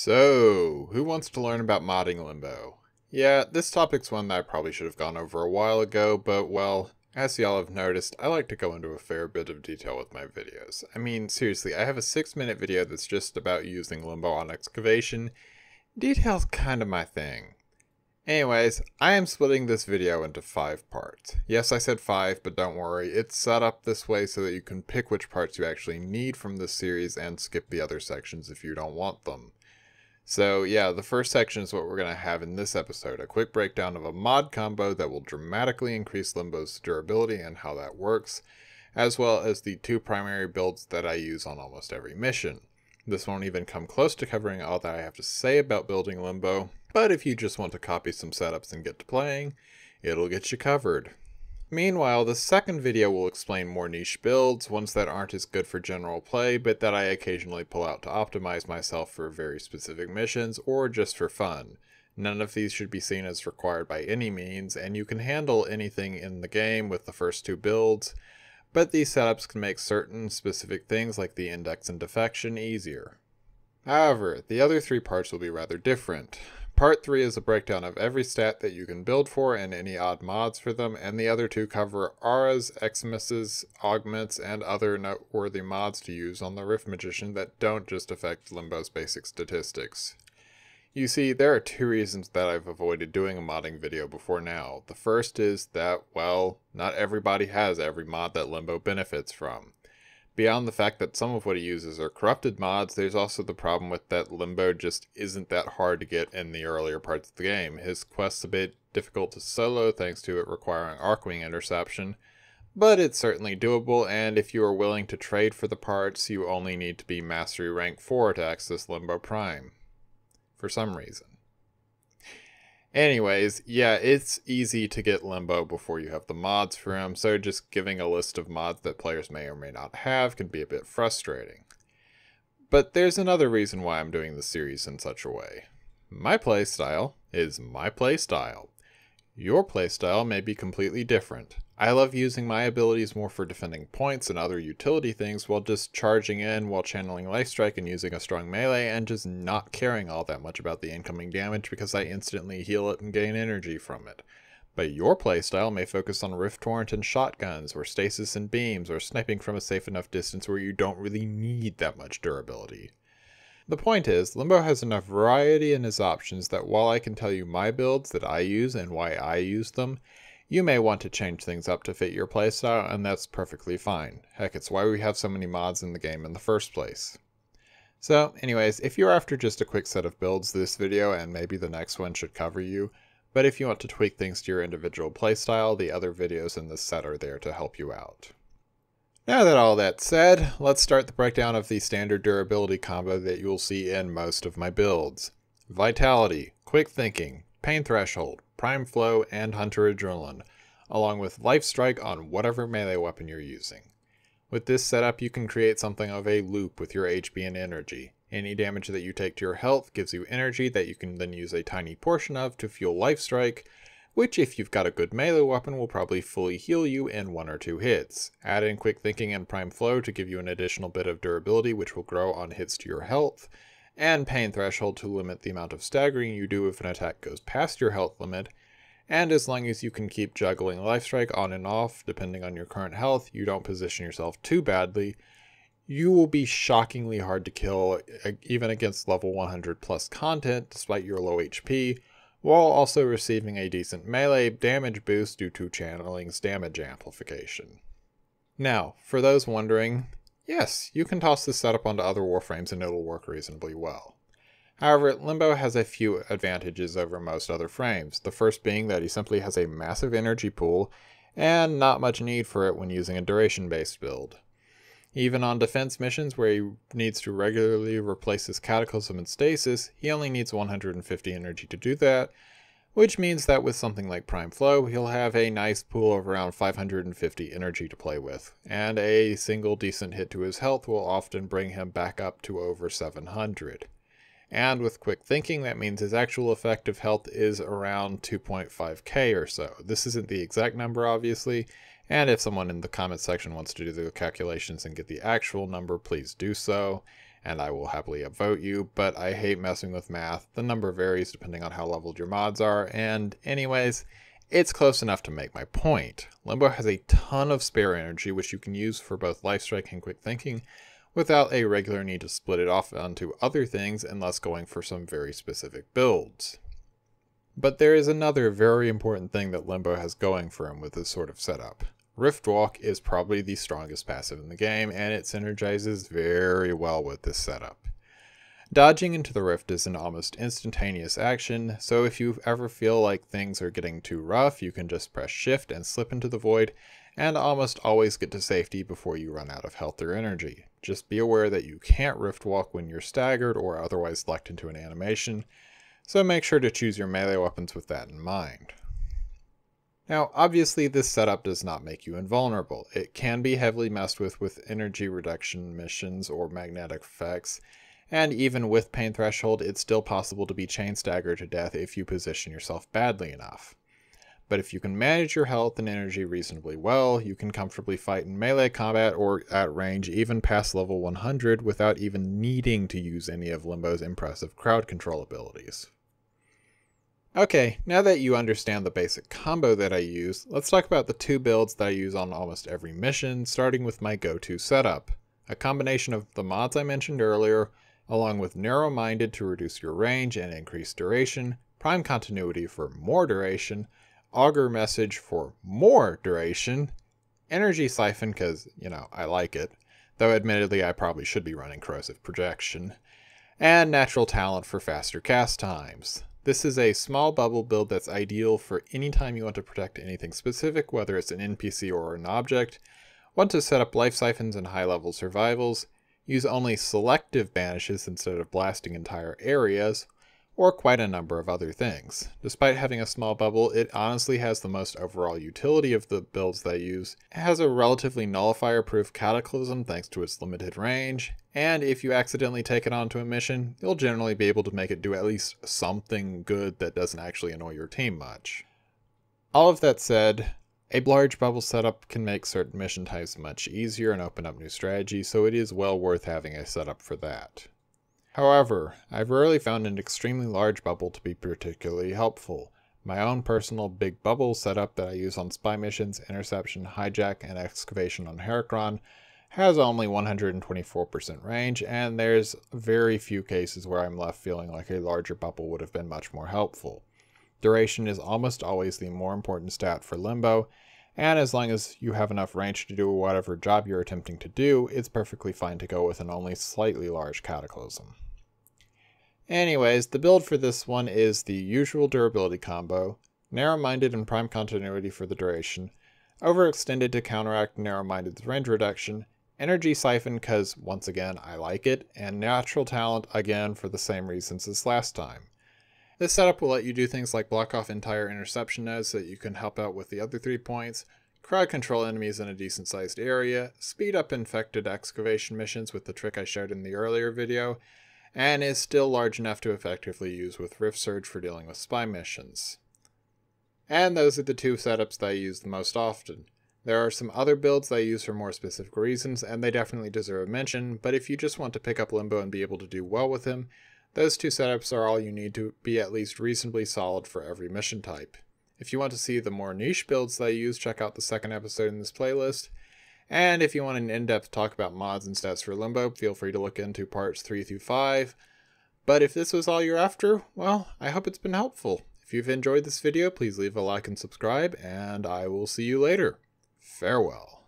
So, who wants to learn about modding Limbo? Yeah, this topic's one that I probably should have gone over a while ago, but well, as y'all have noticed, I like to go into a fair bit of detail with my videos. I mean, seriously, I have a 6-minute video that's just about using Limbo on excavation. Detail's kinda my thing. Anyways, I am splitting this video into 5 parts. Yes, I said 5, but don't worry, it's set up this way so that you can pick which parts you actually need from this series and skip the other sections if you don't want them. So yeah, the first section is what we're going to have in this episode, a quick breakdown of a mod combo that will dramatically increase Limbo's durability and how that works, as well as the 2 primary builds that I use on almost every mission. This won't even come close to covering all that I have to say about building Limbo, but if you just want to copy some setups and get to playing, it'll get you covered. Meanwhile, the second video will explain more niche builds, ones that aren't as good for general play, but that I occasionally pull out to optimize myself for very specific missions, or just for fun. None of these should be seen as required by any means, and you can handle anything in the game with the first 2 builds, but these setups can make certain specific things like the index and defection easier. However, the other 3 parts will be rather different. Part 3 is a breakdown of every stat that you can build for and any odd mods for them, and the other 2 cover auras, Xmas, augments, and other noteworthy mods to use on the Rift Magician that don't just affect Limbo's basic statistics. You see, there are 2 reasons that I've avoided doing a modding video before now. The first is that, well, not everybody has every mod that Limbo benefits from. Beyond the fact that some of what he uses are corrupted mods, there's also the problem with that Limbo just isn't that hard to get in the earlier parts of the game. His quest's a bit difficult to solo thanks to it requiring Arcwing interception, but it's certainly doable, and if you are willing to trade for the parts, you only need to be Mastery Rank 4 to access Limbo Prime. For some reason. Anyways, yeah, it's easy to get Limbo before you have the mods for him, so just giving a list of mods that players may or may not have can be a bit frustrating. But there's another reason why I'm doing the series in such a way. My playstyle is my playstyle. Your playstyle may be completely different. I love using my abilities more for defending points and other utility things while just charging in while channeling Lifestrike and using a strong melee and just not caring all that much about the incoming damage because I instantly heal it and gain energy from it. But your playstyle may focus on Rift Torrent and shotguns, or stasis and beams, or sniping from a safe enough distance where you don't really need that much durability. The point is, Limbo has enough variety in his options that while I can tell you my builds that I use and why I use them, you may want to change things up to fit your playstyle, and that's perfectly fine. Heck, it's why we have so many mods in the game in the first place. So, anyways, if you're after just a quick set of builds, this video and maybe the next one should cover you, but if you want to tweak things to your individual playstyle, the other videos in this set are there to help you out. Now that all that's said, let's start the breakdown of the standard durability combo that you'll see in most of my builds. Vitality, Quick Thinking, Pain Threshold, Prime Flow, and Hunter Adrenaline, along with Life Strike on whatever melee weapon you're using. With this setup, you can create something of a loop with your HP and energy. Any damage that you take to your health gives you energy that you can then use a tiny portion of to fuel Life Strike, which if you've got a good melee weapon will probably fully heal you in 1 or 2 hits. Add in Quick Thinking and Prime Flow to give you an additional bit of durability which will grow on hits to your health, and Pain Threshold to limit the amount of staggering you do if an attack goes past your health limit, and as long as you can keep juggling Lifestrike on and off depending on your current health, you don't position yourself too badly, you will be shockingly hard to kill even against level 100 plus content despite your low HP, while also receiving a decent melee damage boost due to channeling's damage amplification. Now, for those wondering, yes, you can toss this setup onto other warframes and it'll work reasonably well. However, Limbo has a few advantages over most other frames, the first being that he simply has a massive energy pool and not much need for it when using a duration-based build. Even on defense missions where he needs to regularly replace his Cataclysm and Stasis, he only needs 150 energy to do that, which means that with something like Prime Flow, he'll have a nice pool of around 550 energy to play with, and a single decent hit to his health will often bring him back up to over 700. And with Quick Thinking, that means his actual effective health is around 2.5k or so. This isn't the exact number, obviously, and if someone in the comments section wants to do the calculations and get the actual number, please do so. and I will happily upvote you, but I hate messing with math. The number varies depending on how leveled your mods are, and anyways, it's close enough to make my point. Limbo has a ton of spare energy, which you can use for both Lifestrike and Quick Thinking, without a regular need to split it off onto other things unless going for some very specific builds. But there is another very important thing that Limbo has going for him with this sort of setup. Riftwalk is probably the strongest passive in the game, and it synergizes very well with this setup. Dodging into the rift is an almost instantaneous action, so if you ever feel like things are getting too rough, you can just press shift and slip into the void, and almost always get to safety before you run out of health or energy. Just be aware that you can't riftwalk when you're staggered or otherwise locked into an animation, so make sure to choose your melee weapons with that in mind. Now, obviously this setup does not make you invulnerable. It can be heavily messed with energy reduction missions or magnetic effects, and even with pain threshold, it's still possible to be chain staggered to death if you position yourself badly enough. But if you can manage your health and energy reasonably well, you can comfortably fight in melee combat or at range even past level 100 without even needing to use any of Limbo's impressive crowd control abilities. Okay, now that you understand the basic combo that I use, let's talk about the two builds that I use on almost every mission, starting with my go-to setup. A combination of the mods I mentioned earlier, along with narrow-minded to reduce your range and increase duration, prime continuity for more duration, Augur Message for more duration, energy siphon because, I like it, though admittedly I probably should be running Corrosive Protection, and natural talent for faster cast times. This is a small bubble build that's ideal for any time you want to protect anything specific, whether it's an NPC or an object, want to set up life siphons and high-level survivals, use only selective banishes instead of blasting entire areas, or quite a number of other things. Despite having a small bubble, it honestly has the most overall utility of the builds that I use. It has a relatively nullifier-proof cataclysm thanks to its limited range, and if you accidentally take it onto a mission, you'll generally be able to make it do at least something good that doesn't actually annoy your team much. All of that said, a large bubble setup can make certain mission types much easier and open up new strategies, so it is well worth having a setup for that. However, I've rarely found an extremely large bubble to be particularly helpful. My own personal big bubble setup that I use on spy missions, interception, hijack, and excavation on Heracron has only 124% range, and there's very few cases where I'm left feeling like a larger bubble would have been much more helpful. Duration is almost always the more important stat for Limbo, and as long as you have enough range to do whatever job you're attempting to do, it's perfectly fine to go with an only slightly large cataclysm. Anyways, the build for this one is the usual durability combo, narrow-minded and prime continuity for the duration, overextended to counteract narrow-minded's range reduction, energy siphon because, once again, I like it, and natural talent again for the same reasons as last time. This setup will let you do things like block off entire interception nodes so that you can help out with the other 3 points, crowd control enemies in a decent sized area, speed up infected excavation missions with the trick I showed in the earlier video, and is still large enough to effectively use with Rift Surge for dealing with spy missions. And those are the 2 setups that I use the most often. There are some other builds that I use for more specific reasons, and they definitely deserve a mention, but if you just want to pick up Limbo and be able to do well with him, those 2 setups are all you need to be at least reasonably solid for every mission type. If you want to see the more niche builds that I use, check out the second episode in this playlist. And if you want an in-depth talk about mods and stats for Limbo, feel free to look into parts 3 through 5. But if this was all you're after, well, I hope it's been helpful. If you've enjoyed this video, please leave a like and subscribe, and I will see you later. Farewell.